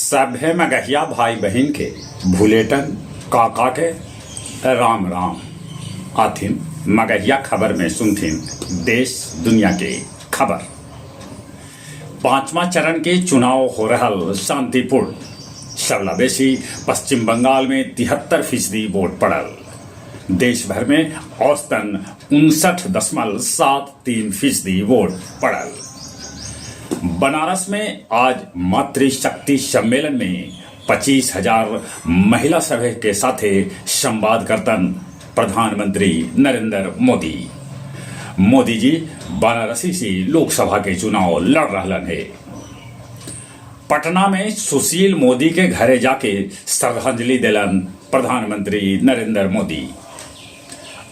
सभे मगहिया भाई बहन के भूलेटन काका के राम राम आथिन मगहिया खबर में सुनथिन देश दुनिया के खबर। पांचवा चरण के चुनाव हो रहल शांतिपूर्ण सबला पश्चिम बंगाल में 73% वोट पड़ल। देश भर में औसतन 59.73% वोट पड़ल। बनारस में आज मातृशक्ति सम्मेलन में 25,000 महिला सभा के साथे संवाद करतन प्रधानमंत्री नरेंद्र मोदी। मोदी जी वाराणसी से लोकसभा के चुनाव लड़ रहलन है। पटना में सुशील मोदी के घरे जाके श्रद्धांजलि दिलन प्रधानमंत्री नरेंद्र मोदी।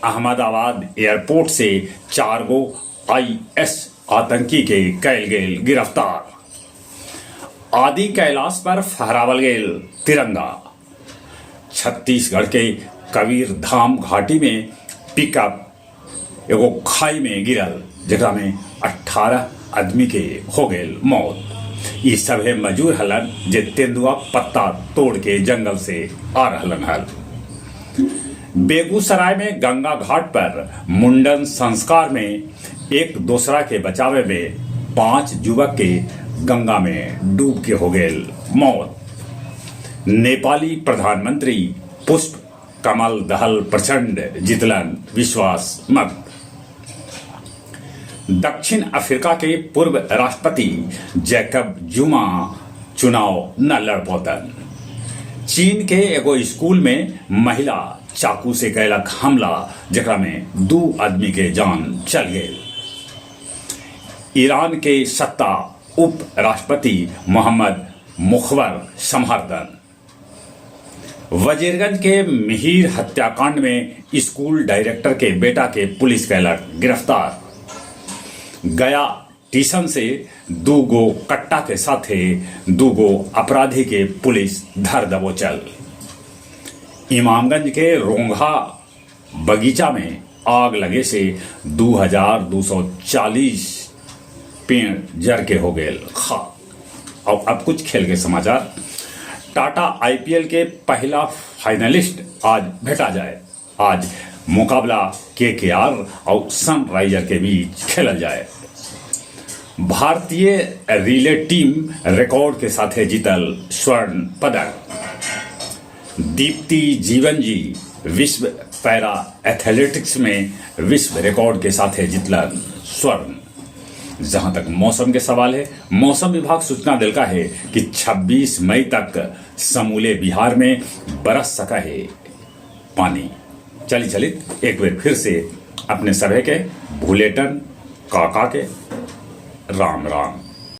अहमदाबाद एयरपोर्ट से 4 गो IS आतंकी के कैल गेल गिरफ्तार। आदि कैलाश पर फहरावल गेल तिरंगा। छत्तीसगढ़ के कबीर धाम घाटी में पिकअप एगो खाई में गिरल जेकरा में 18 आदमी के हो गेल मौत। ये सभे मजूर हलन जे तेंदुआ पत्ता तोड़ के जंगल से आ रहलन हल। बेगूसराय में गंगा घाट पर मुंडन संस्कार में एक दूसरा के बचावे में 5 युवक के गंगा में डूब के हो गेल मौत। नेपाली प्रधानमंत्री पुष्प कमल दहल प्रचंड जितलन विश्वास मत। दक्षिण अफ्रीका के पूर्व राष्ट्रपति जैकब जुमा चुनाव न लड़ पौतन। चीन के एगो स्कूल में महिला चाकू से कैलक हमला जेकरा में 2 आदमी के जान चल गए। ईरान के सत्ता उप राष्ट्रपति मोहम्मद मुखबर संवर्धन। वजीरगंज के मिहिर हत्याकांड में स्कूल डायरेक्टर के बेटा के पुलिस कैलक गिरफ्तार। गया स्टेशन से 2 गो कट्टा के साथे 2 गो अपराधी के पुलिस धर दबोचल। इमामगंज के रोंघा बगीचा में आग लगे से 2240 पेड़ जर के हो गए खाक। और अब कुछ खेल के समाचार। टाटा IPL के पहला फाइनलिस्ट आज भेटा जाए। आज मुकाबला KKR और सनराइजर के बीच खेला जाए। भारतीय रिले टीम रिकॉर्ड के साथ जीतल स्वर्ण पदक। दीप्ति जीवन जी विश्व पैरा एथलेटिक्स में विश्व रिकॉर्ड के साथ जीतलन स्वर्ण। जहां तक मौसम के सवाल है, मौसम विभाग सूचना दिलका है कि 26 मई तक समूले बिहार में बरस सका है पानी। चलित एक बार फिर से अपने सभे के भूलेटन काका के राम राम।